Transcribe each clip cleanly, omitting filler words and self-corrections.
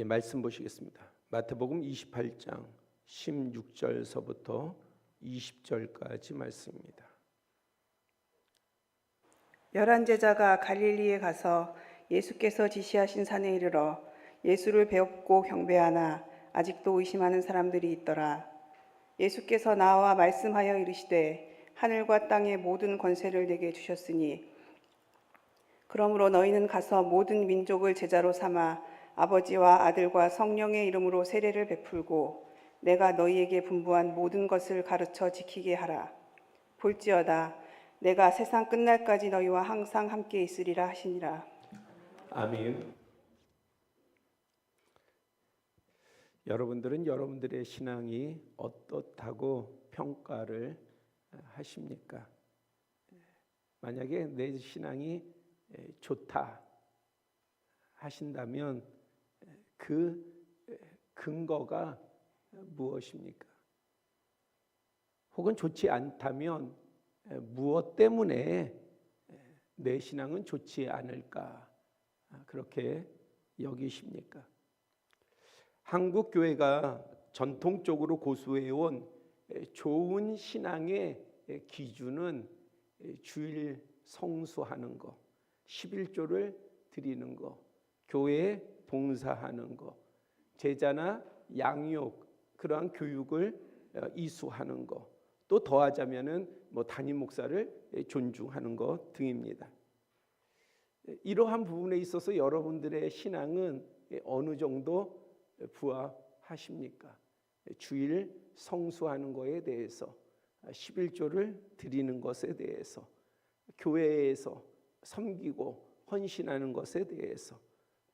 말씀 보시겠습니다. 마태복음 28장 16절서부터 20절까지 말씀입니다. 11 제자가 갈릴리에 가서 예수께서 지시하신 산에 이르러 예수를 배웁고 경배하나 아직도 의심하는 사람들이 있더라. 예수께서 나와 말씀하여 이르시되 하늘과 땅의 모든 권세를 내게 주셨으니 그러므로 너희는 가서 모든 민족을 제자로 삼아 아버지와 아들과 성령의 이름으로 세례를 베풀고 내가 너희에게 분부한 모든 것을 가르쳐 지키게 하라. 볼지어다 내가 세상 끝날까지 너희와 항상 함께 있으리라 하시니라. 아멘. 여러분들은 여러분들의 신앙이 어떻다고 평가를 하십니까? 만약에 내 신앙이 좋다 하신다면 그 근거가 무엇입니까? 혹은 좋지 않다면 무엇 때문에 내 신앙은 좋지 않을까 그렇게 여기십니까? 한국 교회가 전통적으로 고수해온 좋은 신앙의 기준은 주일 성수하는 거, 11조를 드리는 거, 교회에 봉사하는 거, 제자나 양육 그러한 교육을 이수하는 거, 또 더하자면은 담임 목사를 존중하는 것 등입니다. 이러한 부분에 있어서 여러분들의 신앙은 어느 정도 부합하십니까? 주일 성수하는 것에 대해서, 11조를 드리는 것에 대해서, 교회에서 섬기고 헌신하는 것에 대해서,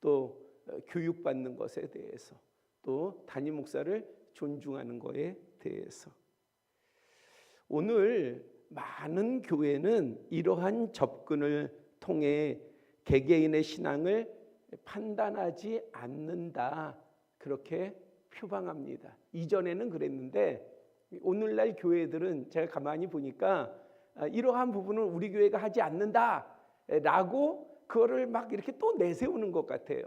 또 교육받는 것에 대해서, 또 담임 목사를 존중하는 것에 대해서. 오늘 많은 교회는 이러한 접근을 통해 개개인의 신앙을 판단하지 않는다 그렇게 표방합니다. 이전에는 그랬는데 오늘날 교회들은 제가 가만히 보니까 이러한 부분은 우리 교회가 하지 않는다라고 그거를 막 이렇게 또 내세우는 것 같아요.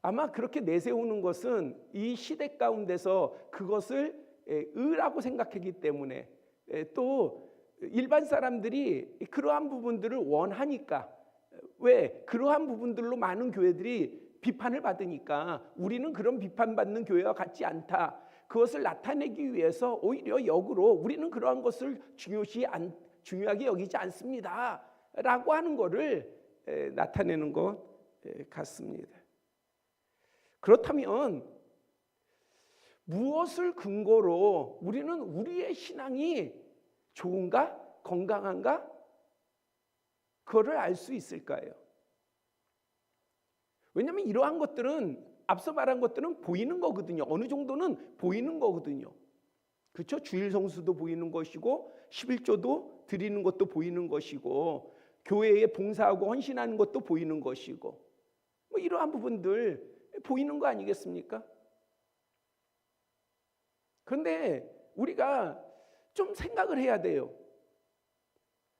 아마 그렇게 내세우는 것은 이 시대 가운데서 그것을 의라고 생각하기 때문에, 또 일반 사람들이 그러한 부분들을 원하니까, 왜 그러한 부분들로 많은 교회들이 비판을 받으니까 우리는 그런 비판받는 교회와 같지 않다, 그것을 나타내기 위해서 오히려 역으로 우리는 그러한 것을 중요하게 여기지 않습니다 라고 하는 것을 나타내는 것 같습니다. 그렇다면 무엇을 근거로 우리는 우리의 신앙이 좋은가, 건강한가, 그거를 알 수 있을까요? 왜냐하면 이러한 것들은 앞서 말한 것들은 보이는 거거든요. 어느 정도는 보이는 거거든요. 그렇죠? 주일 성수도 보이는 것이고 11조도 드리는 것도 보이는 것이고 교회에 봉사하고 헌신하는 것도 보이는 것이고 이러한 부분들 보이는 거 아니겠습니까? 그런데 우리가 좀 생각을 해야 돼요.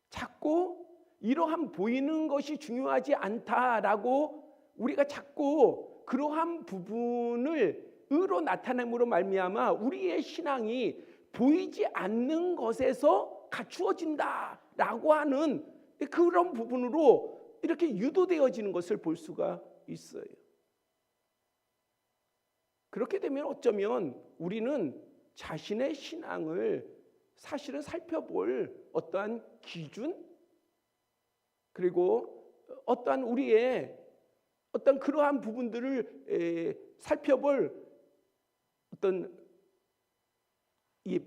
자꾸 이러한 보이는 것이 중요하지 않다라고 우리가 자꾸 그러한 부분을 의로 나타냄으로 말미암아 우리의 신앙이 보이지 않는 것에서 갖추어진다라고 하는 그런 부분으로 이렇게 유도되어지는 것을 볼 수가 있어요. 그렇게 되면 어쩌면 우리는 자신의 신앙을 사실은 살펴볼 어떠한 기준, 그리고 어떠한 우리의 어떤 그러한 부분들을 살펴볼 어떤 이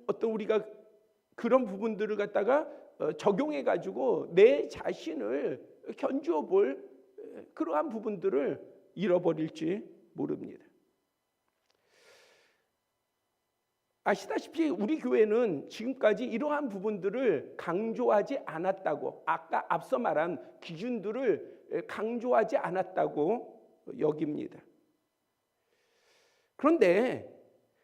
어떤 우리가 그런 부분들을 갖다가 적용해 가지고 내 자신을 견주어 볼 그러한 부분들을 잃어버릴지 모릅니다. 아시다시피 우리 교회는 지금까지 이러한 부분들을 강조하지 않았다고, 아까 앞서 말한 기준들을 강조하지 않았다고 여깁니다. 그런데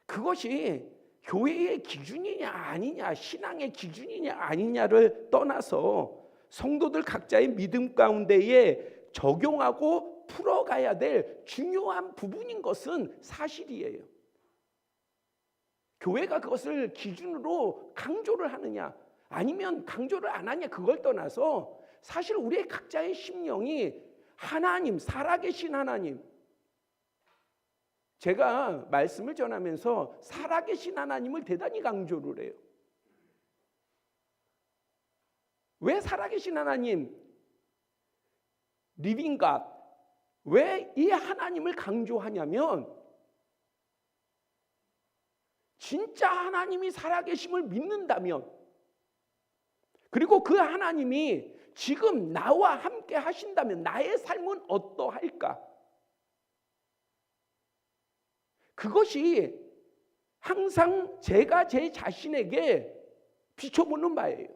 그것이 교회의 기준이냐 아니냐, 신앙의 기준이냐 아니냐를 떠나서 성도들 각자의 믿음 가운데에 적용하고 풀어가야 될 중요한 부분인 것은 사실이에요. 교회가 그것을 기준으로 강조를 하느냐 아니면 강조를 안 하냐 그걸 떠나서 사실 우리의 각자의 심령이 하나님, 살아계신 하나님, 제가 말씀을 전하면서 살아계신 하나님을 대단히 강조를 해요. 왜 살아계신 하나님, 리빙 갓, 왜 이 하나님을 강조하냐면 진짜 하나님이 살아계심을 믿는다면, 그리고 그 하나님이 지금 나와 함께 하신다면 나의 삶은 어떠할까? 그것이 항상 제가 제 자신에게 비춰보는 바예요.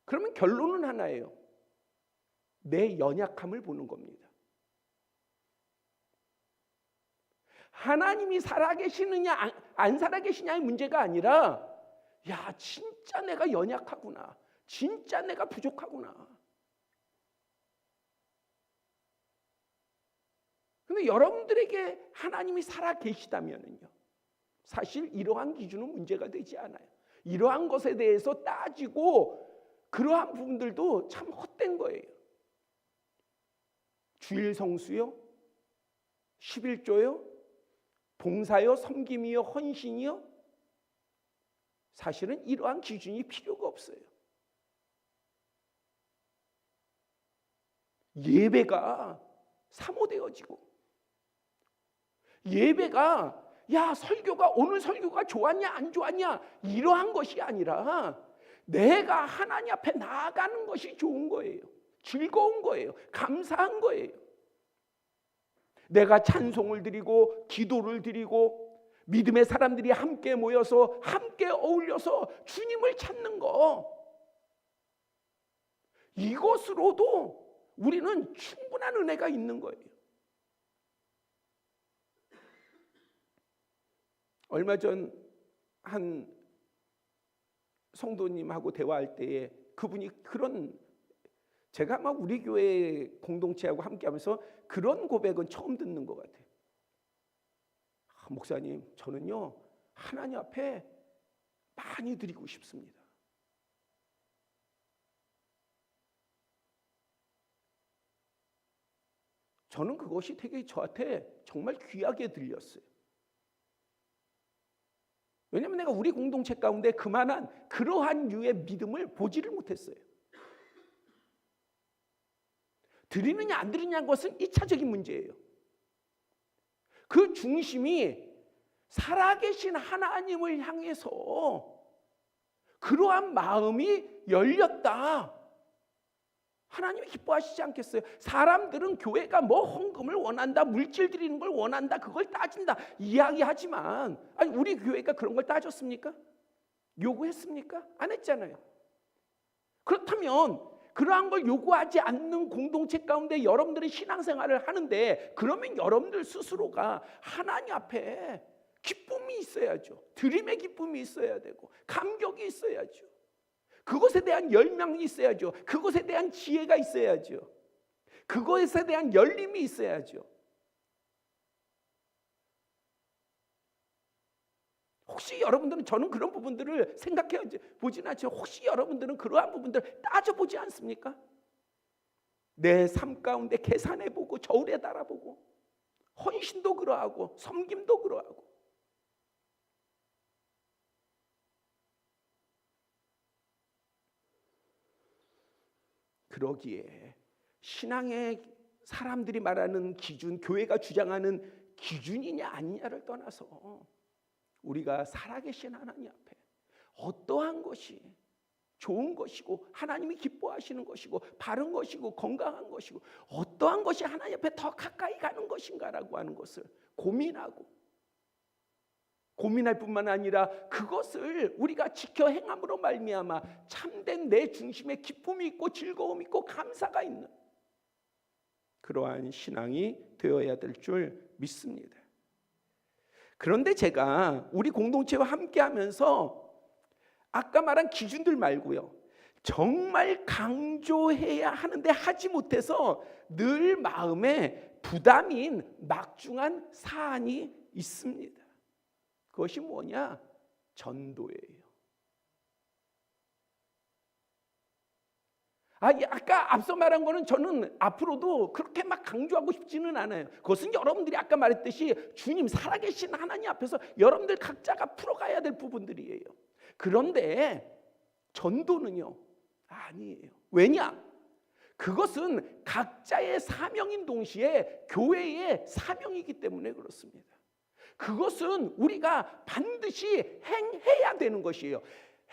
그러면 결론은 하나예요. 내 연약함을 보는 겁니다. 하나님이 살아계시느냐 안 살아계시냐의 문제가 아니라 야, 진짜 내가 연약하구나. 진짜 내가 부족하구나. 근데 여러분들에게 하나님이 살아계시다면요, 사실 이러한 기준은 문제가 되지 않아요. 이러한 것에 대해서 따지고 그러한 부분들도 참 헛된 거예요. 주일 성수요? 11조요? 봉사요? 섬김이요? 헌신이요? 사실은 이러한 기준이 필요가 없어요. 예배가 사모되어지고, 예배가 야 설교가 오늘 설교가 좋았냐 안 좋았냐 이러한 것이 아니라 내가 하나님 앞에 나아가는 것이 좋은 거예요. 즐거운 거예요. 감사한 거예요. 내가 찬송을 드리고 기도를 드리고 믿음의 사람들이 함께 모여서 함께 어울려서 주님을 찾는 거, 이것으로도 우리는 충분한 은혜가 있는 거예요. 얼마 전 한 성도님하고 대화할 때에 그분이 그런, 제가 아마 우리 교회 공동체하고 함께하면서 그런 고백은 처음 듣는 것 같아요. 목사님, 저는요 하나님 앞에 많이 드리고 싶습니다. 저는 그것이 되게 저한테 정말 귀하게 들렸어요. 왜냐하면 내가 우리 공동체 가운데 그만한 그러한 류의 믿음을 보지를 못했어요. 드리느냐 안 드리냐는 것은 2차적인 문제예요. 그 중심이 살아계신 하나님을 향해서 그러한 마음이 열렸다. 하나님이 기뻐하시지 않겠어요? 사람들은 교회가 뭐 헌금을 원한다, 물질 드리는 걸 원한다, 그걸 따진다 이야기하지만, 아니 우리 교회가 그런 걸 따졌습니까? 요구했습니까? 안 했잖아요. 그렇다면 그러한 걸 요구하지 않는 공동체 가운데 여러분들이 신앙생활을 하는데, 그러면 여러분들 스스로가 하나님 앞에 기쁨이 있어야죠. 드림의 기쁨이 있어야 되고 감격이 있어야죠. 그것에 대한 열망이 있어야죠. 그것에 대한 지혜가 있어야죠. 그것에 대한 열림이 있어야죠. 혹시 여러분들은, 저는 그런 부분들을 생각해 보진 않죠. 혹시 여러분들은 그러한 부분들을 따져보지 않습니까? 내 삶 가운데 계산해보고 저울에 달아보고 헌신도 그러하고 섬김도 그러하고. 그러기에 신앙의 사람들이 말하는 기준, 교회가 주장하는 기준이냐 아니냐를 떠나서 우리가 살아계신 하나님 앞에 어떠한 것이 좋은 것이고 하나님이 기뻐하시는 것이고 바른 것이고 건강한 것이고 어떠한 것이 하나님 앞에 더 가까이 가는 것인가라고 하는 것을 고민할 뿐만 아니라 그것을 우리가 지켜 행함으로 말미암아 참된 내 중심에 기쁨이 있고 즐거움이 있고 감사가 있는 그러한 신앙이 되어야 될 줄 믿습니다. 그런데 제가 우리 공동체와 함께하면서 아까 말한 기준들 말고요, 정말 강조해야 하는데 하지 못해서 늘 마음에 부담인 막중한 사안이 있습니다. 그것이 뭐냐? 전도예요. 아까 앞서 말한 거는 저는 앞으로도 그렇게 막 강조하고 싶지는 않아요. 그것은 여러분들이 아까 말했듯이 주님 살아계신 하나님 앞에서 여러분들 각자가 풀어가야 될 부분들이에요. 그런데 전도는요, 아니에요. 왜냐? 그것은 각자의 사명인 동시에 교회의 사명이기 때문에 그렇습니다. 그것은 우리가 반드시 행해야 되는 것이에요.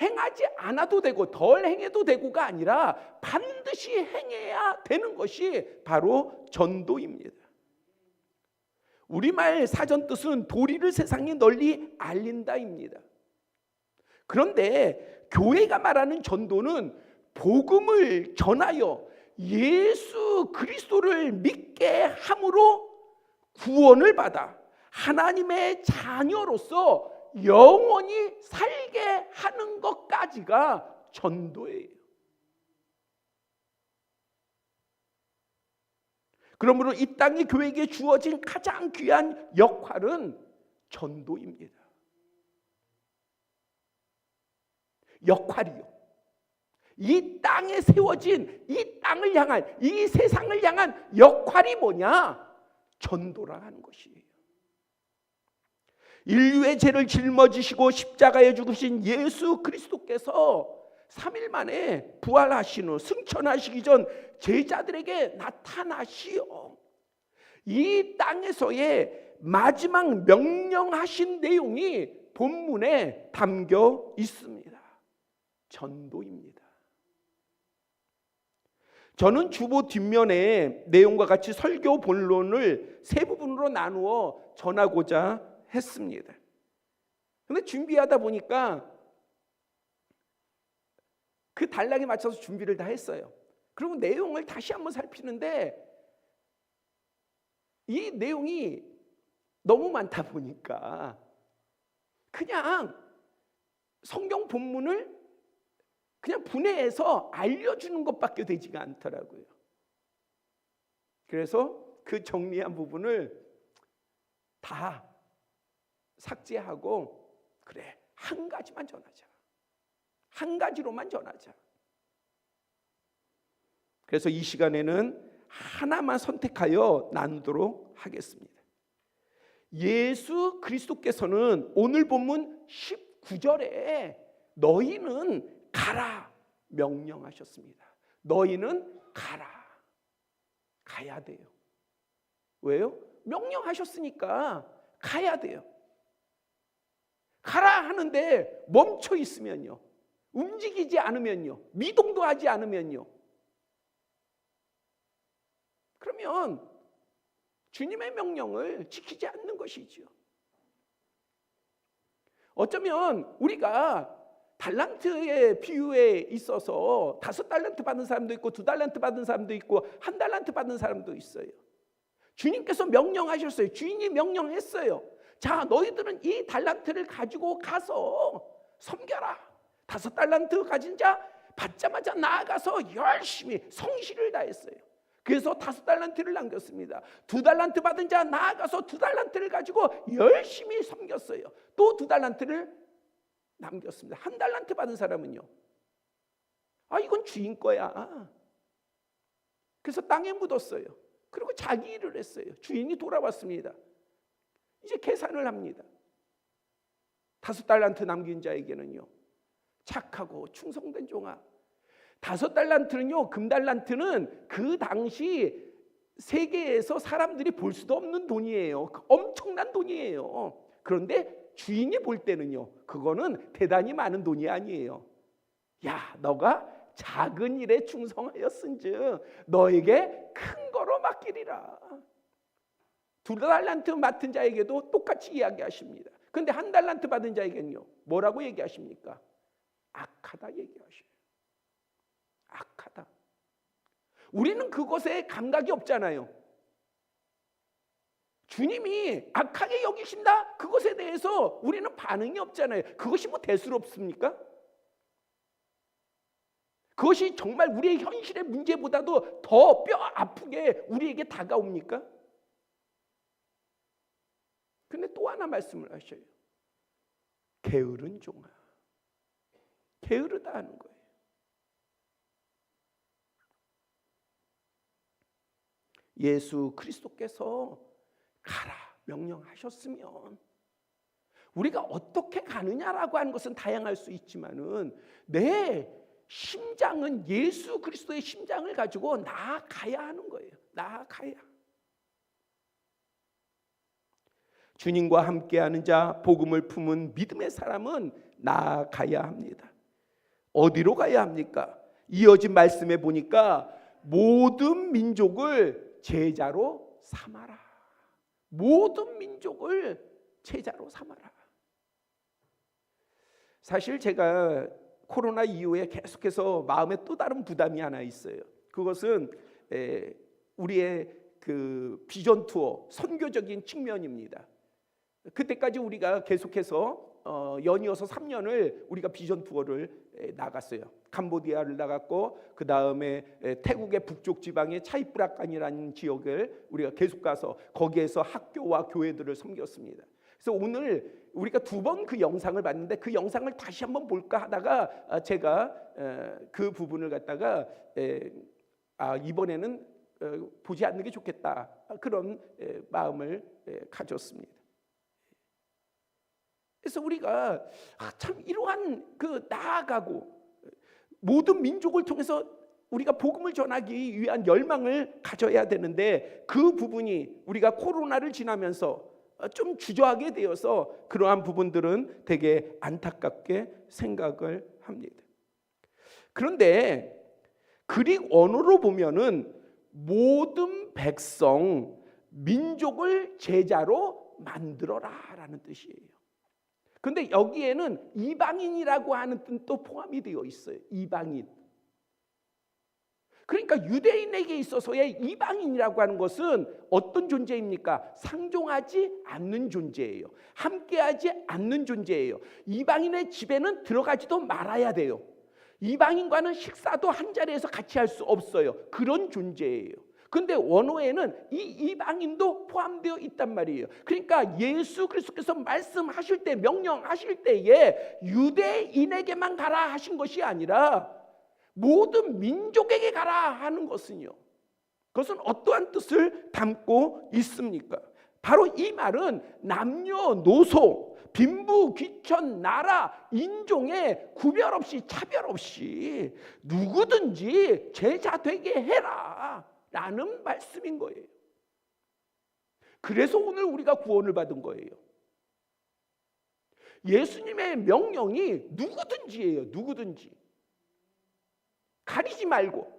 행하지 않아도 되고 덜 행해도 되고가 아니라 반드시 행해야 되는 것이 바로 전도입니다. 우리말 사전 뜻은 도리를 세상에 널리 알린다입니다. 그런데 교회가 말하는 전도는 복음을 전하여 예수 그리스도를 믿게 함으로 구원을 받아 하나님의 자녀로서 영원히 살게 하는 것까지가 전도예요. 그러므로 이 땅의 교회에게 주어진 가장 귀한 역할은 전도입니다. 역할이요. 이 땅에 세워진 이 땅을 향한, 이 세상을 향한 역할이 뭐냐? 전도라 하는 것이에요. 인류의 죄를 짊어지시고 십자가에 죽으신 예수 그리스도께서 3일 만에 부활하신 후 승천하시기 전 제자들에게 나타나시어 이 땅에서의 마지막 명령하신 내용이 본문에 담겨 있습니다. 전도입니다. 저는 주보 뒷면에 내용과 같이 설교 본론을 세 부분으로 나누어 전하고자 했습니다. 그런데 준비하다 보니까 그 단락에 맞춰서 준비를 다 했어요. 그리고 내용을 다시 한번 살피는데 이 내용이 너무 많다 보니까 그냥 성경 본문을 그냥 분해해서 알려주는 것밖에 되지가 않더라고요. 그래서 그 정리한 부분을 다 삭제하고 그래, 한 가지만 전하자. 한 가지로만 전하자. 그래서 이 시간에는 하나만 선택하여 나누도록 하겠습니다. 예수 그리스도께서는 오늘 본문 19절에 너희는 가라 명령하셨습니다. 너희는 가라. 가야 돼요. 왜요? 명령하셨으니까 가야 돼요. 가라 하는데 멈춰 있으면요, 움직이지 않으면요, 미동도 하지 않으면요, 그러면 주님의 명령을 지키지 않는 것이지요. 어쩌면 우리가 달란트의 비유에 있어서 5달란트 받은 사람도 있고 2달란트 받은 사람도 있고 1달란트 받은 사람도 있어요. 주님께서 명령하셨어요. 주인이 명령했어요. 자, 너희들은 이 달란트를 가지고 가서 섬겨라. 5달란트 가진 자 받자마자 나아가서 열심히 성실을 다했어요. 그래서 5달란트를 남겼습니다. 2달란트 받은 자 나아가서 2달란트를 가지고 열심히 섬겼어요. 또 2달란트를 남겼습니다. 1달란트 받은 사람은요, 이건 주인 거야. 그래서 땅에 묻었어요. 그리고 자기 일을 했어요. 주인이 돌아왔습니다. 이제 계산을 합니다. 5달란트 남긴 자에게는요, 착하고 충성된 종아. 5달란트는요, 금달란트는 그 당시 세계에서 사람들이 볼 수도 없는 돈이에요. 엄청난 돈이에요. 그런데 주인이 볼 때는요, 그거는 대단히 많은 돈이 아니에요. 야, 너가 작은 일에 충성하였은즉 너에게 큰 거로 맡기리라. 2달란트 맡은 자에게도 똑같이 이야기하십니다. 그런데 1달란트 받은 자에게는요, 뭐라고 얘기하십니까? 악하다 얘기하셔요. 악하다. 우리는 그것에 감각이 없잖아요. 주님이 악하게 여기신다? 그것에 대해서 우리는 반응이 없잖아요. 그것이 뭐 대수롭습니까? 그것이 정말 우리의 현실의 문제보다도 더 뼈 아프게 우리에게 다가옵니까? 근데 또 하나 말씀을 하셔요. 게으른 종아. 게으르다 하는 거예요. 예수 그리스도께서 가라 명령하셨으면 우리가 어떻게 가느냐라고 하는 것은 다양할 수 있지만은 내 심장은 예수 그리스도의 심장을 가지고 나아가야 하는 거예요. 나아가야. 주님과 함께하는 자, 복음을 품은 믿음의 사람은 나아가야 합니다. 어디로 가야 합니까? 이어진 말씀에 보니까 모든 민족을 제자로 삼아라. 모든 민족을 제자로 삼아라. 사실 제가 코로나 이후에 계속해서 마음에 또 다른 부담이 하나 있어요. 그것은 우리의 그 비전 투어, 선교적인 측면입니다. 그때까지 우리가 계속해서 연이어서 3년을 우리가 비전 투어를 나갔어요. 캄보디아를 나갔고 그 다음에 태국의 북쪽 지방의 차이프라칸이라는 지역을 우리가 계속 가서 거기에서 학교와 교회들을 섬겼습니다. 그래서 오늘 우리가 2번 그 영상을 봤는데 그 영상을 다시 한번 볼까 하다가 제가 그 부분을 갖다가 이번에는 보지 않는 게 좋겠다 그런 마음을 가졌습니다. 그래서 우리가 참 이러한 그 나아가고 모든 민족을 통해서 우리가 복음을 전하기 위한 열망을 가져야 되는데 그 부분이 우리가 코로나를 지나면서 좀 주저하게 되어서 그러한 부분들은 되게 안타깝게 생각을 합니다. 그런데 그릭 언어로 보면은 모든 백성, 민족을 제자로 만들어라라는 뜻이에요. 근데 여기에는 이방인이라고 하는 뜻도 포함이 되어 있어요. 이방인. 그러니까 유대인에게 있어서의 이방인이라고 하는 것은 어떤 존재입니까? 상종하지 않는 존재예요. 함께하지 않는 존재예요. 이방인의 집에는 들어가지도 말아야 돼요. 이방인과는 식사도 한 자리에서 같이 할 수 없어요. 그런 존재예요. 근데 원어에는 이 이방인도 포함되어 있단 말이에요. 그러니까 예수 그리스도께서 말씀하실 때, 명령하실 때에 유대인에게만 가라 하신 것이 아니라 모든 민족에게 가라 하는 것은요, 그것은 어떠한 뜻을 담고 있습니까? 바로 이 말은 남녀노소, 빈부, 귀천, 나라, 인종에 구별 없이 차별 없이 누구든지 제자 되게 해라 라는 말씀인 거예요. 그래서 오늘 우리가 구원을 받은 거예요. 예수님의 명령이 누구든지예요. 누구든지. 가리지 말고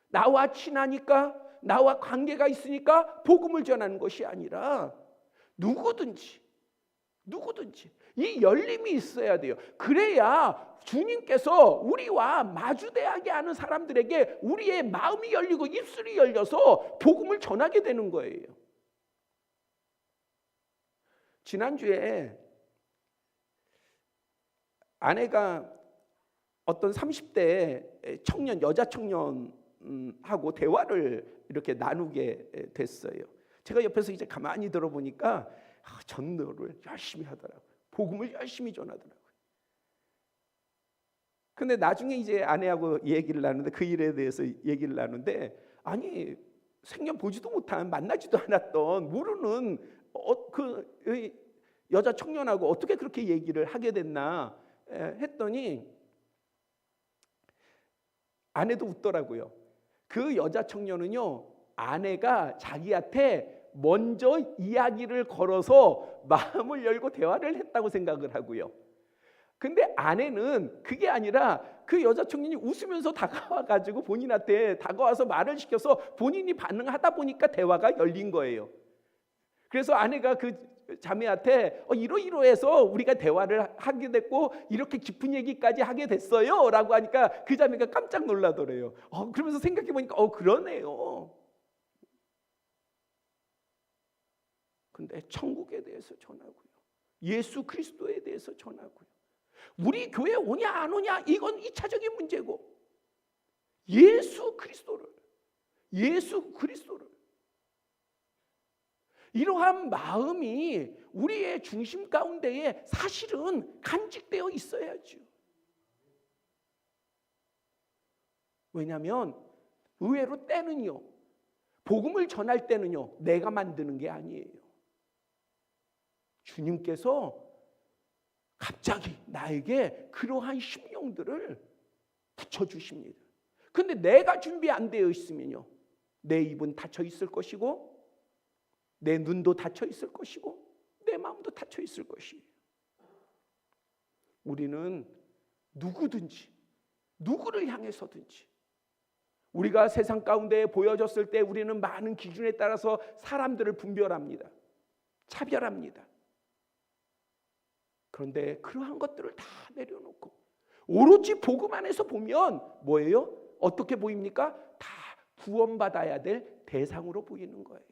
나와 친하니까 나와 관계가 있으니까 복음을 전하는 것이 아니라 누구든지 이 열림이 있어야 돼요. 그래야 주님께서 우리와 마주대하게 하는 사람들에게 우리의 마음이 열리고 입술이 열려서 복음을 전하게 되는 거예요. 지난주에 아내가 어떤 30대 청년, 여자 청년하고 대화를 이렇게 나누게 됐어요. 제가 옆에서 이제 가만히 들어보니까 전도를 열심히 하더라고요. 복음을 열심히 전하더라고요. 근데 나중에 이제 아내하고 얘기를 나누는데 그 일에 대해서 얘기를 나누는데 아니 생전 보지도 못한 만나지도 않았던 모르는 그 여자 청년하고 어떻게 그렇게 얘기를 하게 됐나 했더니 아내도 웃더라고요. 그 여자 청년은요, 아내가 자기한테 먼저 이야기를 걸어서 마음을 열고 대화를 했다고 생각을 하고요. 근데 아내는 그게 아니라 그 여자 청년이 웃으면서 다가와가지고 본인한테 다가와서 말을 시켜서 본인이 반응하다 보니까 대화가 열린 거예요. 그래서 아내가 그 자매한테 이러이러해서 우리가 대화를 하게 됐고 이렇게 깊은 얘기까지 하게 됐어요 라고 하니까 그 자매가 깜짝 놀라더래요. 그러면서 생각해 보니까 그러네요. 근데 천국에 대해서 전하고요, 예수 그리스도에 대해서 전하고요, 우리 교회 오냐 안 오냐 이건 2차적인 문제고, 예수 그리스도를 이러한 마음이 우리의 중심 가운데에 사실은 간직되어 있어야죠. 왜냐하면 의외로 때는요, 복음을 전할 때는요, 내가 만드는 게 아니에요. 주님께서 갑자기 나에게 그러한 심령들을 붙여주십니다. 근데 내가 준비 안 되어 있으면요, 내 입은 닫혀 있을 것이고, 내 눈도 닫혀 있을 것이고, 내 마음도 닫혀 있을 것이에요. 우리는 누구든지, 누구를 향해서든지, 우리가 세상 가운데 보여졌을 때 우리는 많은 기준에 따라서 사람들을 분별합니다. 차별합니다. 그런데 그러한 것들을 다 내려놓고 오로지 복음 안에서 보면 뭐예요? 어떻게 보입니까? 다 구원받아야 될 대상으로 보이는 거예요.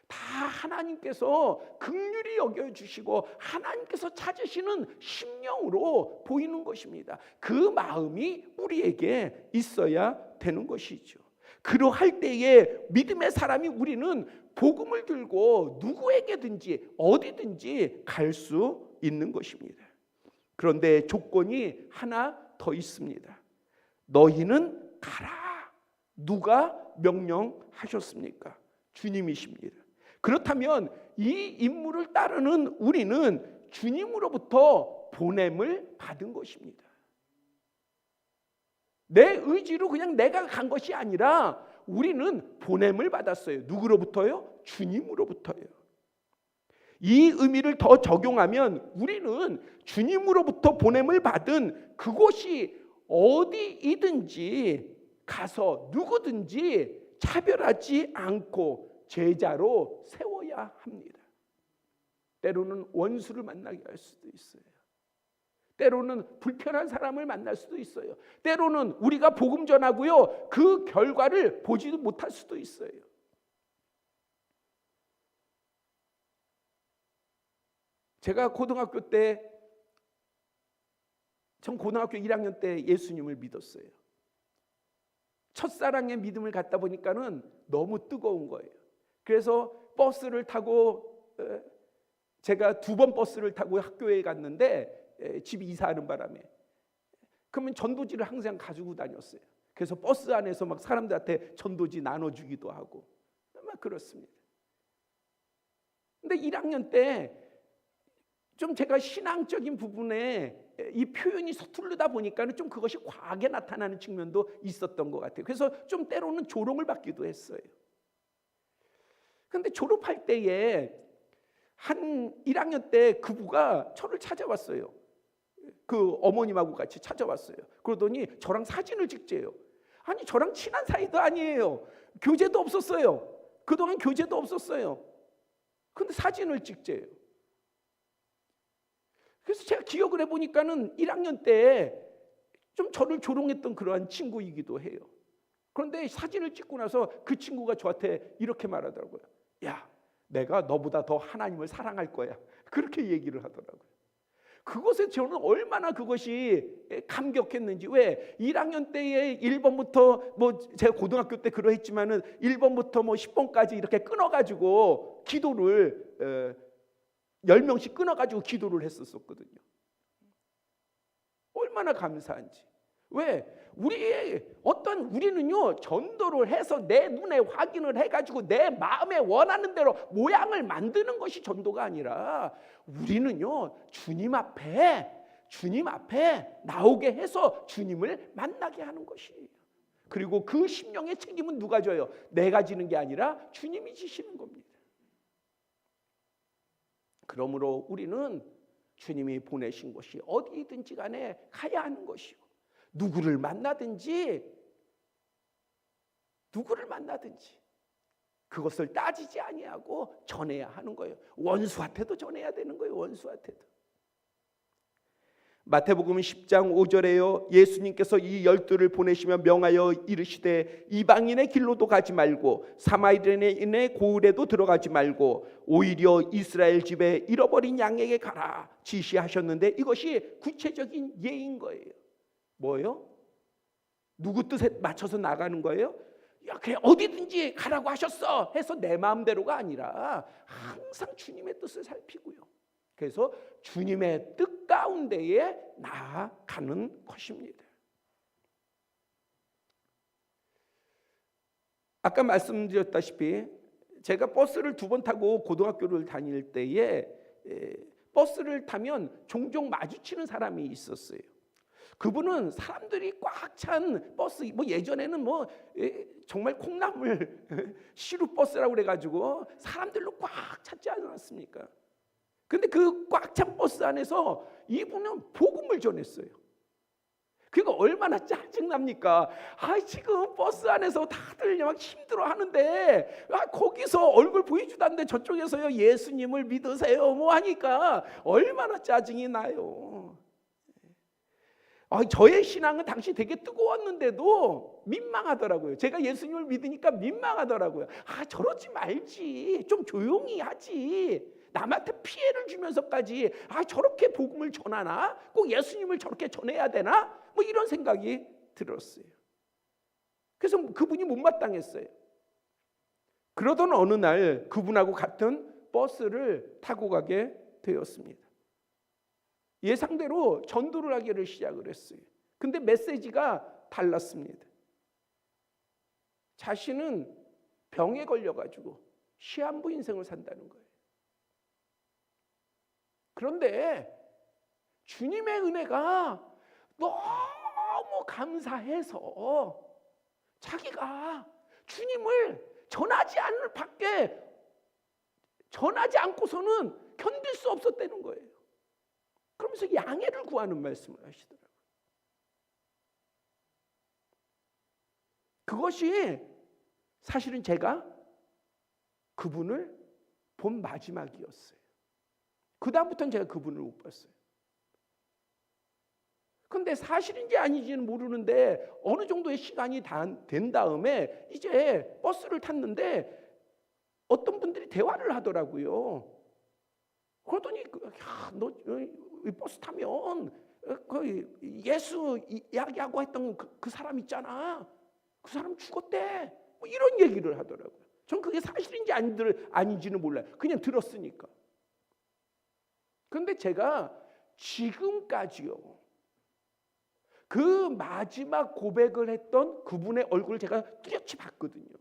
다 하나님께서 긍휼히 여겨주시고 하나님께서 찾으시는 심령으로 보이는 것입니다. 그 마음이 우리에게 있어야 되는 것이죠. 그러할 때에 믿음의 사람이 우리는 복음을 들고 누구에게든지 어디든지 갈 수 있는 것입니다. 그런데 조건이 하나 더 있습니다. 너희는 가라. 누가 명령하셨습니까? 주님이십니다. 그렇다면 이 임무를 따르는 우리는 주님으로부터 보냄을 받은 것입니다. 내 의지로 그냥 내가 간 것이 아니라 우리는 보냄을 받았어요. 누구로부터요? 주님으로부터요. 이 의미를 더 적용하면 우리는 주님으로부터 보냄을 받은 그곳이 어디이든지 가서 누구든지 차별하지 않고 제자로 세워야 합니다. 때로는 원수를 만나게 할 수도 있어요. 때로는 불편한 사람을 만날 수도 있어요. 때로는 우리가 복음 전하고요, 그 결과를 보지도 못할 수도 있어요. 제가 고등학교 1학년 때 예수님을 믿었어요. 첫사랑의 믿음을 갖다 보니까는 너무 뜨거운 거예요. 그래서 버스를 타고, 제가 2번 버스를 타고 학교에 갔는데 집 이사하는 바람에, 그러면 전도지를 항상 가지고 다녔어요. 그래서 버스 안에서 막 사람들한테 전도지 나눠주기도 하고 막 그렇습니다. 근데 1학년 때 좀 제가 신앙적인 부분에 이 표현이 서투르다 보니까는 좀 그것이 과하게 나타나는 측면도 있었던 것 같아요. 그래서 좀 때로는 조롱을 받기도 했어요. 그런데 졸업할 때에 한 1학년 때 그부가 저를 찾아왔어요. 그 어머님하고 같이 찾아왔어요. 그러더니 저랑 사진을 찍재요. 아니, 저랑 친한 사이도 아니에요. 교제도 없었어요. 그동안 교제도 없었어요. 근데 사진을 찍재요. 그래서 제가 기억을 해보니까는 1학년 때 좀 저를 조롱했던 그러한 친구이기도 해요. 그런데 사진을 찍고 나서 그 친구가 저한테 이렇게 말하더라고요. 야, 내가 너보다 더 하나님을 사랑할 거야. 그렇게 얘기를 하더라고요. 그것에 저는 얼마나 그것이 감격했는지. 왜 1학년 때에 1번부터 뭐 제가 고등학교 때 그러했지만은 1번부터 뭐 10번까지 이렇게 끊어가지고 기도를 10명씩 끊어가지고 기도를 했었거든요. 얼마나 감사한지. 왜? 우리는요, 전도를 해서 내 눈에 확인을 해가지고 내 마음에 원하는 대로 모양을 만드는 것이 전도가 아니라, 우리는요, 주님 앞에 나오게 해서 주님을 만나게 하는 것이에요. 그리고 그 심령의 책임은 누가 져요? 내가 지는 게 아니라 주님이 지시는 겁니다. 그러므로 우리는 주님이 보내신 곳이 어디든지 간에 가야 하는 것이고, 누구를 만나든지 그것을 따지지 아니하고 전해야 하는 거예요. 원수한테도 전해야 되는 거예요. 원수한테도. 마태복음 10장 5절에요. 예수님께서 이 12를 보내시며 명하여 이르시되 이방인의 길로도 가지 말고 사마리아인의 고을에도 들어가지 말고 오히려 이스라엘 집에 잃어버린 양에게 가라 지시하셨는데, 이것이 구체적인 예인 거예요. 뭐예요? 누구 뜻에 맞춰서 나가는 거예요? 야, 그냥 어디든지 가라고 하셨어 해서 내 마음대로가 아니라 항상 주님의 뜻을 살피고요. 그래서 주님의 뜻 가운데에 나아가는 것입니다. 아까 말씀드렸다시피 제가 버스를 2번 타고 고등학교를 다닐 때에 버스를 타면 종종 마주치는 사람이 있었어요. 그분은 사람들이 꽉 찬 버스, 예전에는 정말 콩나물 시루버스라고 그래가지고 사람들로 꽉 찼지 않았습니까? 근데 그 꽉 찬 버스 안에서 이분은 복음을 전했어요. 그거 얼마나 짜증납니까? 지금 버스 안에서 다들 막 힘들어 하는데 거기서 얼굴 보여주도 않는데 저쪽에서요 예수님을 믿으세요 하니까 얼마나 짜증이 나요. 저의 신앙은 당시 되게 뜨거웠는데도 민망하더라고요. 제가 예수님을 믿으니까 민망하더라고요. 저러지 말지, 좀 조용히 하지, 남한테 피해를 주면서까지 저렇게 복음을 전하나? 꼭 예수님을 저렇게 전해야 되나? 이런 생각이 들었어요. 그래서 그분이 못마땅했어요. 그러던 어느 날 그분하고 같은 버스를 타고 가게 되었습니다. 예상대로 전도를 하기를 시작을 했어요. 근데 메시지가 달랐습니다. 자신은 병에 걸려가지고 시한부 인생을 산다는 거예요. 그런데 주님의 은혜가 너무 감사해서 자기가 주님을 전하지 않고서는 견딜 수 없었다는 거예요. 그러면서 양해를 구하는 말씀을 하시더라고요. 그것이 사실은 제가 그분을 본 마지막이었어요. 그 다음부터는 제가 그분을 못 봤어요. 그런데 사실인지 아닌지는 모르는데 어느 정도의 시간이 된 다음에 이제 버스를 탔는데 어떤 분들이 대화를 하더라고요. 그러더니 너 버스 타면 예수 이야기하고 했던 그 사람 있잖아. 그 사람 죽었대. 이런 얘기를 하더라고요. 전 그게 사실인지 아닌지는 몰라요. 그냥 들었으니까. 그런데 제가 지금까지요, 그 마지막 고백을 했던 그분의 얼굴을 제가 뚜렷이 봤거든요.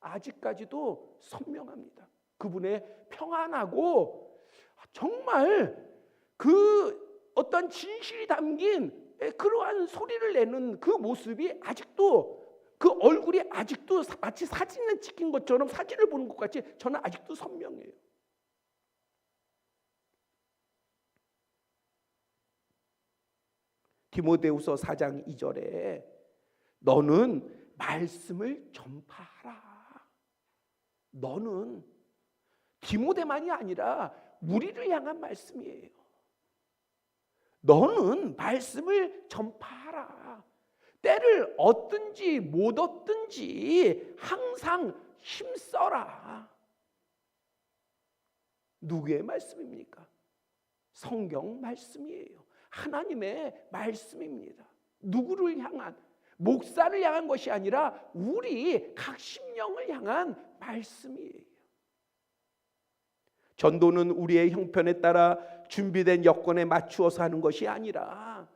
아직까지도 선명합니다. 그분의 평안하고 정말 그 어떤 진실이 담긴 그러한 소리를 내는 그 모습이 아직도, 그 얼굴이 아직도 마치 사진에 찍힌 것처럼, 사진을 보는 것 같이 저는 아직도 선명해요. 디모데후서 4장 2절에 너는 말씀을 전파하라. 너는 디모데만이 아니라 우리를 향한 말씀이에요. 너는 말씀을 전파하라. 때를 얻든지 못 얻든지 항상 힘써라. 누구의 말씀입니까? 성경 말씀이에요. 하나님의 말씀입니다. 누구를 향한, 목사를 향한 것이 아니라 우리 각 심령을 향한 말씀이에요. 전도는 우리의 형편에 따라 준비된 여건에 맞추어서 하는 것이 아니라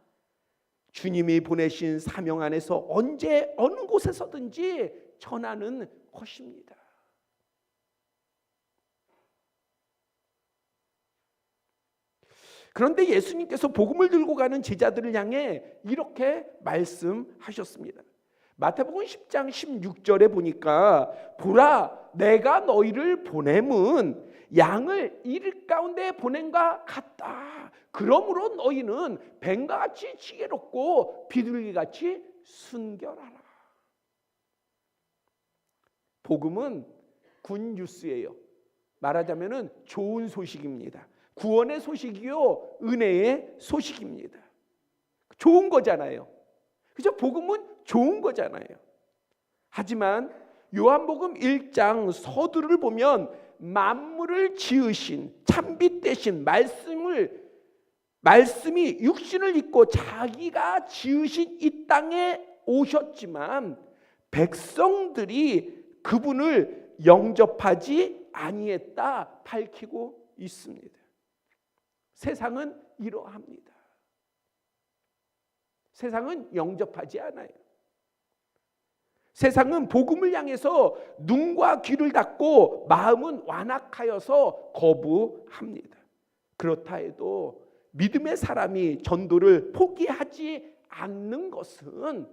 주님이 보내신 사명 안에서 언제 어느 곳에서든지 전하는 것입니다. 그런데 예수님께서 복음을 들고 가는 제자들을 향해 이렇게 말씀하셨습니다. 마태복음 10장 16절에 보니까 보라 내가 너희를 보냄은 양을 이리 가운데 보냄과 같다. 그러므로 너희는 뱀과 같이 지혜롭고 비둘기같이 순결하라. 복음은 굿뉴스예요. 말하자면 좋은 소식입니다. 구원의 소식이요, 은혜의 소식입니다. 좋은 거잖아요. 그죠? 복음은 좋은 거잖아요. 하지만 요한복음 1장 서두를 보면 만물을 지으신 참빛 되신 말씀이 육신을 입고 자기가 지으신 이 땅에 오셨지만 백성들이 그분을 영접하지 아니했다 밝히고 있습니다. 세상은 이러합니다. 세상은 영접하지 않아요. 세상은 복음을 향해서 눈과 귀를 닫고 마음은 완악하여서 거부합니다. 그렇다 해도 믿음의 사람이 전도를 포기하지 않는 것은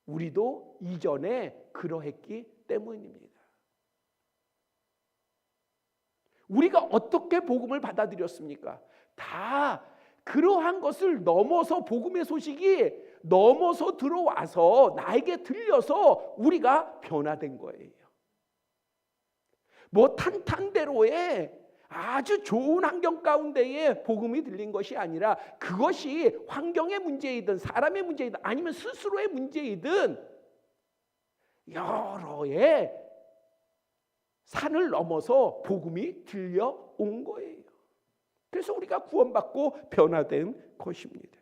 우리도 이전에 그러했기 때문입니다. 우리가 어떻게 복음을 받아들였습니까? 다 그러한 것을 넘어서 복음의 소식이 넘어서 들어와서 나에게 들려서 우리가 변화된 거예요. 뭐 탄탄대로의 아주 좋은 환경 가운데에 복음이 들린 것이 아니라 그것이 환경의 문제이든 사람의 문제이든 아니면 스스로의 문제이든 여러의 산을 넘어서 복음이 들려온 거예요. 그래서 우리가 구원받고 변화된 것입니다.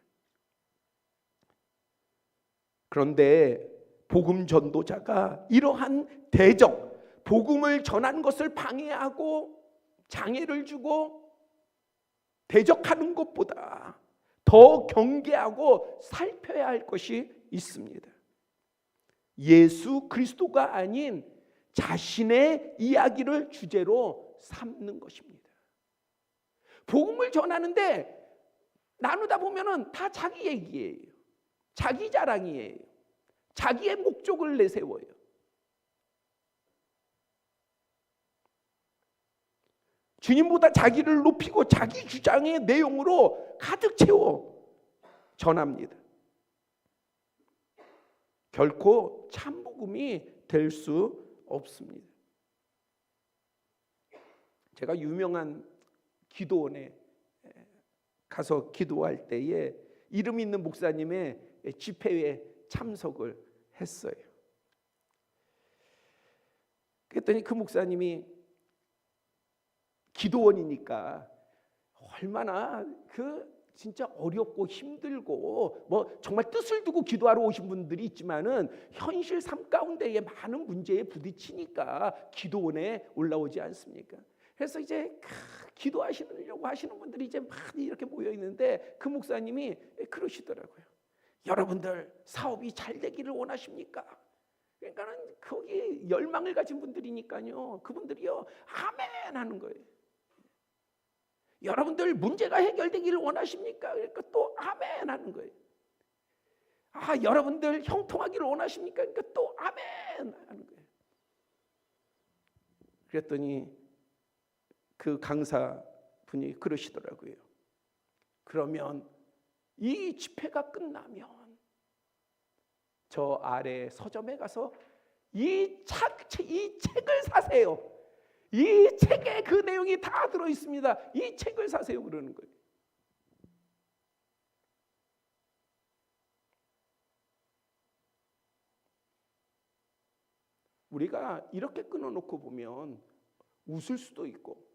그런데 복음 전도자가 이러한 대적, 복음을 전하는 것을 방해하고 장애를 주고 대적하는 것보다 더 경계하고 살펴야 할 것이 있습니다. 예수 그리스도가 아닌 자신의 이야기를 주제로 삼는 것입니다. 복음을 전하는데 나누다 보면은 다 자기 얘기예요. 자기 자랑이에요. 자기의 목적을 내세워요. 주님보다 자기를 높이고 자기 주장의 내용으로 가득 채워 전합니다. 결코 참 복음이 될 수 없습니다. 제가 유명한 기도원에 가서 기도할 때에 이름 있는 목사님의 집회에 참석을 했어요. 그랬더니 그 목사님이 기도원이니까 얼마나 진짜 어렵고 힘들고 뭐 정말 뜻을 두고 기도하러 오신 분들이 있지만은 현실 삶 가운데에 많은 문제에 부딪히니까 기도원에 올라오지 않습니까? 그래서 이제 기도하시려고 하시는 분들이 이제 많이 이렇게 모여 있는데 그 목사님이 그러시더라고요. 여러분들 사업이 잘 되기를 원하십니까? 그러니까는 거기 열망을 가진 분들이니까요. 그분들이요 아멘 하는 거예요. 여러분들 문제가 해결되기를 원하십니까? 그러니까 또 아멘 하는 거예요. 여러분들 형통하기를 원하십니까? 그러니까 또 아멘 하는 거예요. 그랬더니 그 강사분이 그러시더라고요. 그러면 이 집회가 끝나면 저 아래 서점에 가서 이 책을 사세요. 이 책에 그 내용이 다 들어 있습니다. 이 책을 사세요 그러는 거예요. 우리가 이렇게 끊어놓고 보면 웃을 수도 있고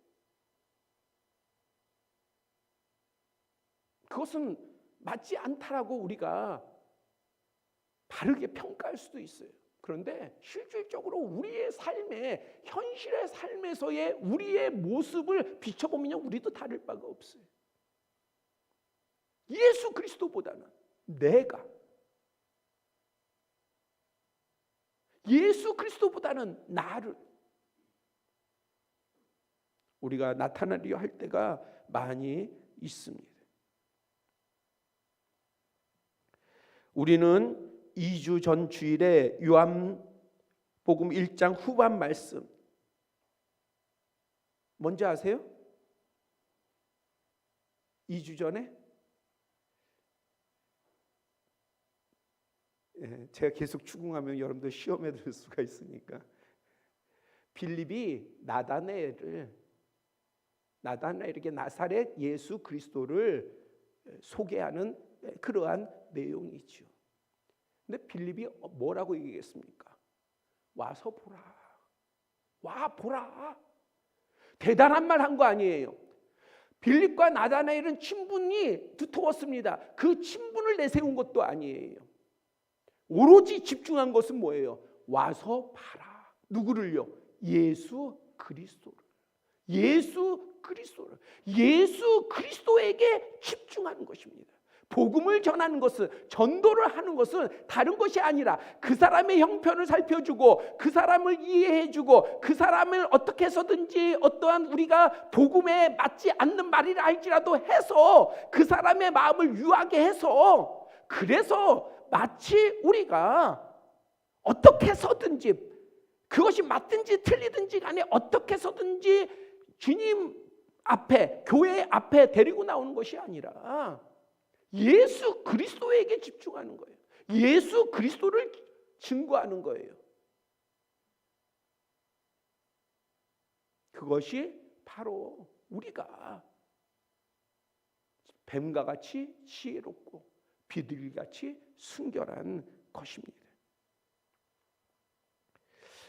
그것은 맞지 않다라고 우리가 바르게 평가할 수도 있어요. 그런데 실질적으로 우리의 삶에 현실의 삶에서의 우리의 모습을 비춰보면 우리도 다를 바가 없어요. 예수 그리스도보다는 내가 예수 그리스도보다는 나를 우리가 나타내려 할 때가 많이 있습니다. 우리는 2주 전 주일에 요한복음 1장 후반 말씀 뭔지 아세요? 2주 전에 제가 계속 추궁하면 여러분들 시험에 들 수가 있으니까 빌립이 나다나엘을 나다나엘에게 나사렛 예수 그리스도를 소개하는 그러한 내용이죠. 근데 빌립이 뭐라고 얘기했습니까? 와서 보라. 와 보라. 대단한 말 한 거 아니에요. 빌립과 나다나엘은 친분이 두터웠습니다. 그 친분을 내세운 것도 아니에요. 오로지 집중한 것은 뭐예요? 와서 봐라. 누구를요? 예수 그리스도를. 예수 그리스도를. 예수 그리스도에게 집중하는 것입니다. 복음을 전하는 것은, 전도를 하는 것은 다른 것이 아니라 그 사람의 형편을 살펴주고 그 사람을 이해해주고 그 사람을 어떻게 해서든지 어떠한 우리가 복음에 맞지 않는 말이라 할지라도 해서 그 사람의 마음을 유하게 해서, 그래서 마치 우리가 어떻게 해서든지 그것이 맞든지 틀리든지 간에 어떻게 해서든지 주님 앞에, 교회 앞에 데리고 나오는 것이 아니라 예수 그리스도에게 집중하는 거예요. 예수 그리스도를 증거하는 거예요. 그것이 바로 우리가 뱀과 같이 지혜롭고 비둘기같이 순결한 것입니다.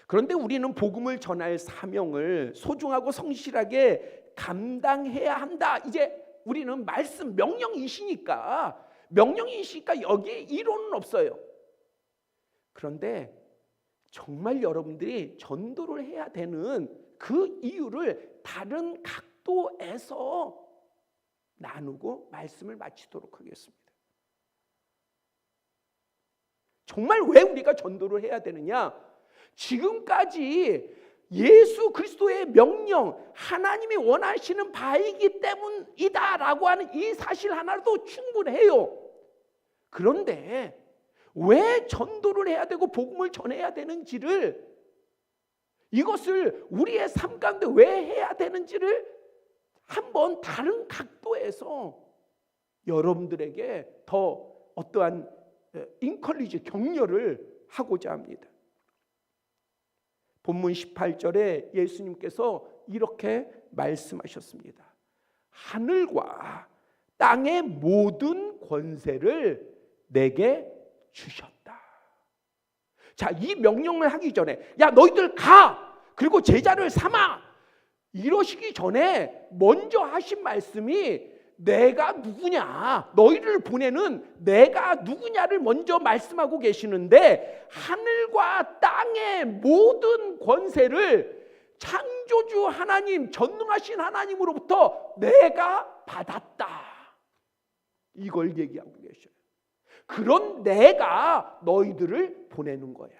그런데 우리는 복음을 전할 사명을 소중하고 성실하게 감당해야 한다. 이제 우리는 말씀 명령이시니까 여기에 이론은 없어요. 그런데 정말 여러분들이 전도를 해야 되는 그 이유를 다른 각도에서 나누고 말씀을 마치도록 하겠습니다. 정말 왜 우리가 전도를 해야 되느냐? 지금까지 예수 그리스도의 명령, 하나님이 원하시는 바이기 때문이다라고 하는 이 사실 하나도 충분해요. 그런데 왜 전도를 해야 되고 복음을 전해야 되는지를, 이것을 우리의 삶 가운데 왜 해야 되는지를 한번 다른 각도에서 여러분들에게 더 어떠한 인컬리지, 격려를 하고자 합니다. 본문 18절에 예수님께서 이렇게 말씀하셨습니다. 하늘과 땅의 모든 권세를 내게 주셨다. 자, 이 명령을 하기 전에, 야 너희들 가! 그리고 제자를 삼아! 이러시기 전에 먼저 하신 말씀이 내가 누구냐, 너희를 보내는 내가 누구냐를 먼저 말씀하고 계시는데, 하늘과 땅의 모든 권세를 창조주 하나님, 전능하신 하나님으로부터 내가 받았다, 이걸 얘기하고 계셔요. 그런 내가 너희들을 보내는 거야.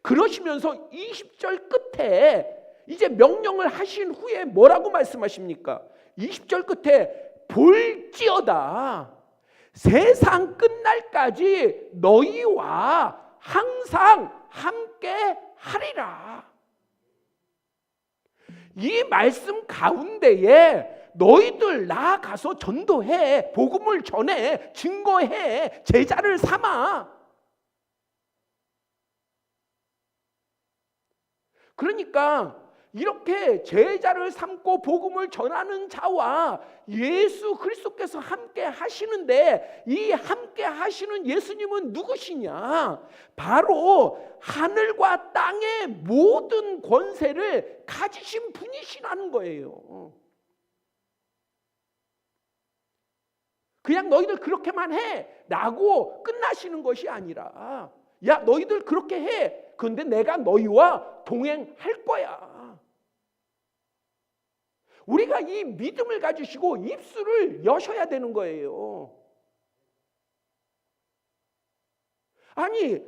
그러시면서 20절 끝에 이제 명령을 하신 후에 뭐라고 말씀하십니까? 20절 끝에 볼지어다 세상 끝날까지 너희와 항상 함께 하리라. 이 말씀 가운데에 너희들 나아가서 전도해, 복음을 전해, 증거해, 제자를 삼아. 그러니까 이렇게 제자를 삼고 복음을 전하는 자와 예수 그리스도께서 함께 하시는데, 이 함께 하시는 예수님은 누구시냐? 바로 하늘과 땅의 모든 권세를 가지신 분이시라는 거예요. 그냥 너희들 그렇게만 해 라고 끝나시는 것이 아니라, 야 너희들 그렇게 해, 그런데 내가 너희와 동행할 거야. 우리가 이 믿음을 가지시고 입술을 여셔야 되는 거예요. 아니,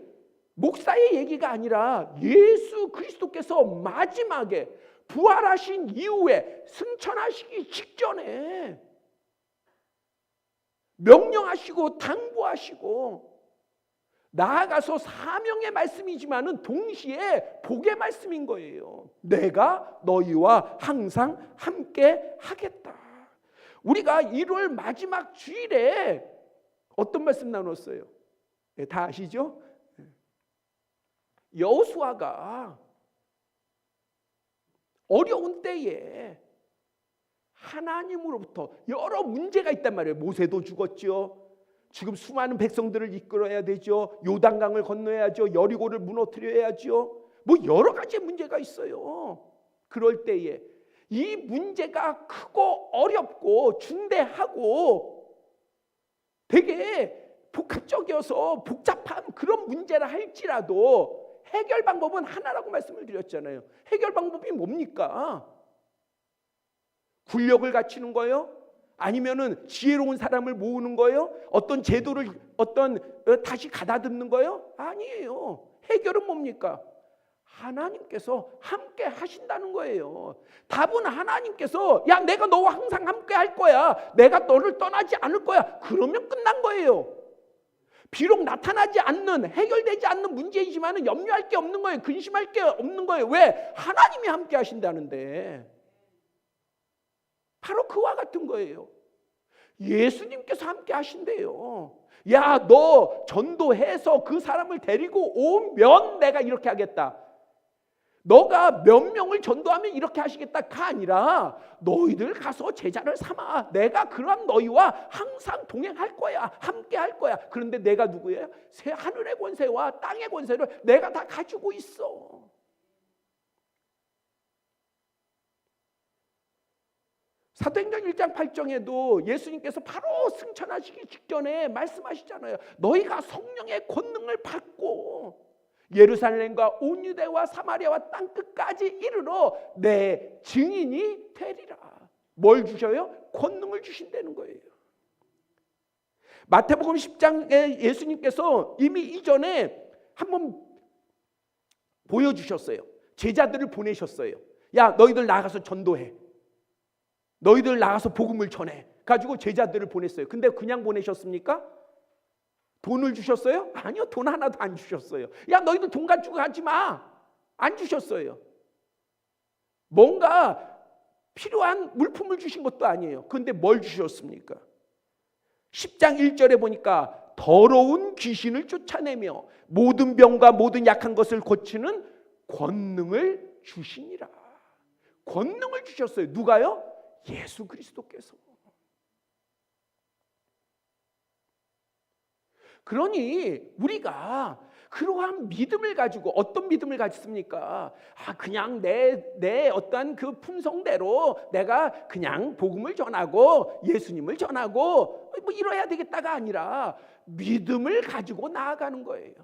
목사의 얘기가 아니라 예수 그리스도께서 마지막에 부활하신 이후에 승천하시기 직전에 명령하시고 당부하시고, 나아가서 사명의 말씀이지만은 동시에 복의 말씀인 거예요. 내가 너희와 항상 함께 하겠다. 우리가 1월 마지막 주일에 어떤 말씀 나눴어요? 네, 다 아시죠? 여호수아가 어려운 때에 하나님으로부터 여러 문제가 있단 말이에요. 모세도 죽었죠. 지금 수많은 백성들을 이끌어야 되죠. 요단강을 건너야죠. 여리고를 무너뜨려야죠. 뭐 여러 가지 문제가 있어요. 그럴 때에 이 문제가 크고 어렵고 중대하고 되게 복합적이어서 복잡한 그런 문제라 할지라도 해결 방법은 하나라고 말씀을 드렸잖아요. 해결 방법이 뭡니까? 군력을 갖추는 거예요? 아니면은 지혜로운 사람을 모으는 거예요? 어떤 제도를 다시 가다듬는 거예요? 아니에요. 해결은 뭡니까? 하나님께서 함께 하신다는 거예요. 답은 하나님께서 야 내가 너와 항상 함께 할 거야. 내가 너를 떠나지 않을 거야. 그러면 끝난 거예요. 비록 나타나지 않는 해결되지 않는 문제이지만 염려할 게 없는 거예요. 근심할 게 없는 거예요. 왜? 하나님이 함께 하신다는데. 바로 그와 같은 거예요. 예수님께서 함께 하신대요. 야, 너 전도해서 그 사람을 데리고 오면 내가 이렇게 하겠다. 너가 몇 명을 전도하면 이렇게 하시겠다가 아니라 너희들 가서 제자를 삼아. 내가 그런 너희와 항상 동행할 거야. 함께 할 거야. 그런데 내가 누구예요? 새 하늘의 권세와 땅의 권세를 내가 다 가지고 있어. 사도행전 1장 8절에도 예수님께서 바로 승천하시기 직전에 말씀하시잖아요. 너희가 성령의 권능을 받고 예루살렘과 온 유대와 사마리아와 땅끝까지 이르러 내 증인이 되리라. 뭘 주셔요? 권능을 주신다는 거예요. 마태복음 10장에 예수님께서 이미 이전에 한번 보여주셨어요. 제자들을 보내셨어요. 야, 너희들 나가서 전도해. 너희들 나가서 복음을 전해 가지고 제자들을 보냈어요. 근데 그냥 보내셨습니까? 돈을 주셨어요? 아니요, 돈 하나도 안 주셨어요. 야, 너희들 돈 가지고 가지 마. 안 주셨어요. 뭔가 필요한 물품을 주신 것도 아니에요. 그런데 뭘 주셨습니까? 10장 1절에 보니까 더러운 귀신을 쫓아내며 모든 병과 모든 약한 것을 고치는 권능을 주시니라. 권능을 주셨어요. 누가요? 예수 그리스도께서. 그러니 우리가 그러한 믿음을 가지고 어떤 믿음을 가졌습니까? 그냥 내 어떤 그 품성대로 내가 그냥 복음을 전하고 예수님을 전하고 뭐 이래야 되겠다가 아니라 믿음을 가지고 나아가는 거예요.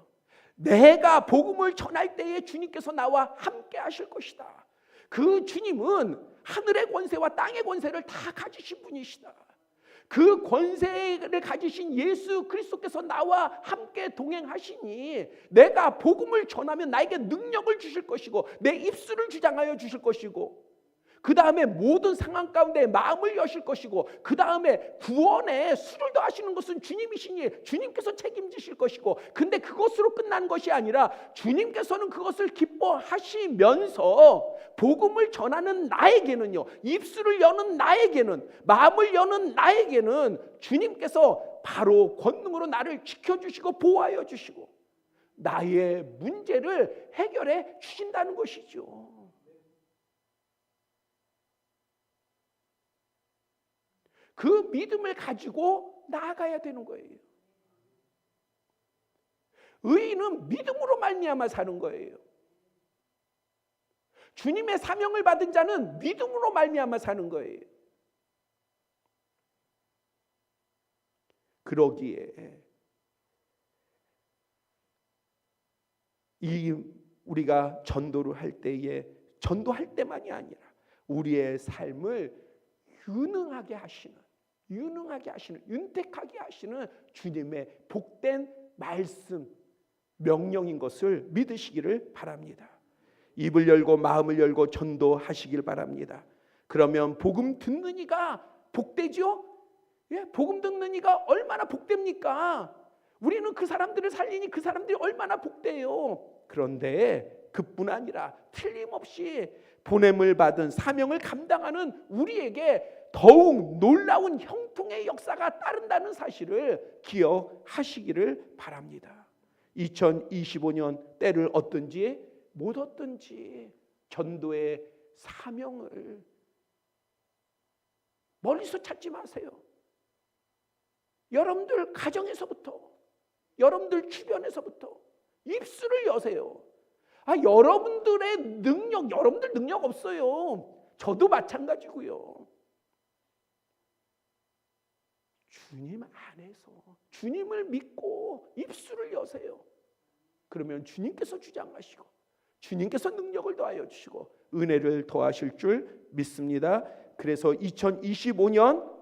내가 복음을 전할 때에 주님께서 나와 함께 하실 것이다. 그 주님은 하늘의 권세와 땅의 권세를 다 가지신 분이시다. 그 권세를 가지신 예수 그리스도께서 나와 함께 동행하시니 내가 복음을 전하면 나에게 능력을 주실 것이고 내 입술을 주장하여 주실 것이고 그 다음에 모든 상황 가운데 마음을 여실 것이고 그 다음에 구원에 수를 더하시는 것은 주님이시니 주님께서 책임지실 것이고 근데 그것으로 끝난 것이 아니라 주님께서는 그것을 기뻐하시면서 복음을 전하는 나에게는요, 입술을 여는 나에게는, 마음을 여는 나에게는 주님께서 바로 권능으로 나를 지켜주시고 보호하여 주시고 나의 문제를 해결해 주신다는 것이죠. 그 믿음을 가지고 나아가야 되는 거예요. 의인은 믿음으로 말미암아 사는 거예요. 주님의 사명을 받은 자는 믿음으로 말미암아 사는 거예요. 그러기에 우리가 전도를 할 때에 전도할 때만이 아니라 우리의 삶을 유능하게 하시는, 윤택하게 하시는 주님의 복된 말씀, 명령인 것을 믿으시기를 바랍니다. 입을 열고 마음을 열고 전도하시길 바랍니다. 그러면 복음 듣는 이가 복되죠? 예, 복음 듣는 이가 얼마나 복됩니까? 우리는 그 사람들을 살리니 그 사람들이 얼마나 복돼요. 그런데 그뿐 아니라 틀림없이 보냄을 받은 사명을 감당하는 우리에게 더욱 놀라운 형통의 역사가 따른다는 사실을 기억하시기를 바랍니다. 2025년 때를 얻든지 못 얻든지 전도의 사명을 멀리서 찾지 마세요. 여러분들 가정에서부터, 여러분들 주변에서부터 입술을 여세요. 여러분들 능력 없어요. 저도 마찬가지고요. 주님 안에서 주님을 믿고 입술을 여세요. 그러면 주님께서 주장하시고 주님께서 능력을 더하여 주시고 은혜를 더하실 줄 믿습니다. 그래서 2025년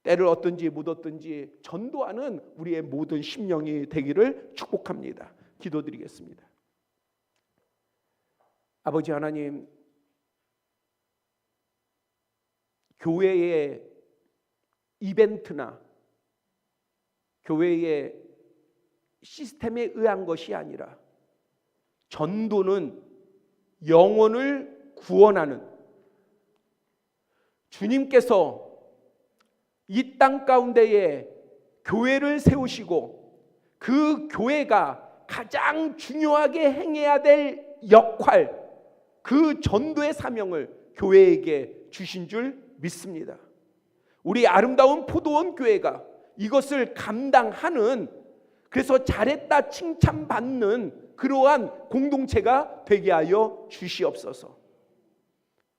때를 얻든지 못 얻든지 전도하는 우리의 모든 심령이 되기를 축복합니다. 기도드리겠습니다. 아버지 하나님, 교회의 이벤트나 교회의 시스템에 의한 것이 아니라 전도는 영혼을 구원하는, 주님께서 이 땅 가운데에 교회를 세우시고 그 교회가 가장 중요하게 행해야 될 역할, 그 전도의 사명을 교회에게 주신 줄 믿습니다. 우리 아름다운 포도원 교회가 이것을 감당하는, 그래서 잘했다 칭찬받는 그러한 공동체가 되게 하여 주시옵소서.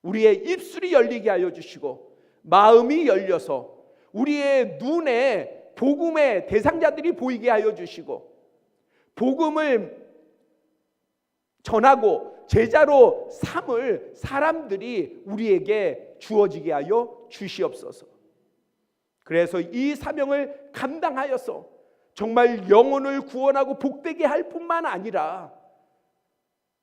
우리의 입술이 열리게 하여 주시고 마음이 열려서 우리의 눈에 복음의 대상자들이 보이게 하여 주시고 복음을 전하고 제자로 삼을 사람들이 우리에게 주어지게 하여 주시옵소서. 그래서 이 사명을 감당하여서 정말 영혼을 구원하고 복되게 할 뿐만 아니라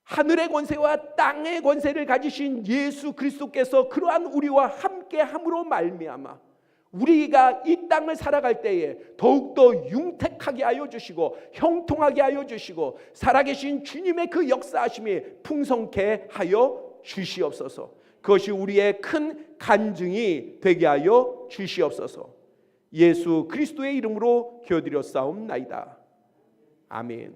하늘의 권세와 땅의 권세를 가지신 예수 그리스도께서 그러한 우리와 함께 함으로 말미암아 우리가 이 땅을 살아갈 때에 더욱더 융택하게 하여 주시고 형통하게 하여 주시고 살아계신 주님의 그 역사하심이 풍성케 하여 주시옵소서. 그것이 우리의 큰 간증이 되게 하여 주시옵소서. 예수 그리스도의 이름으로 기도드렸사옵나이다. 아멘.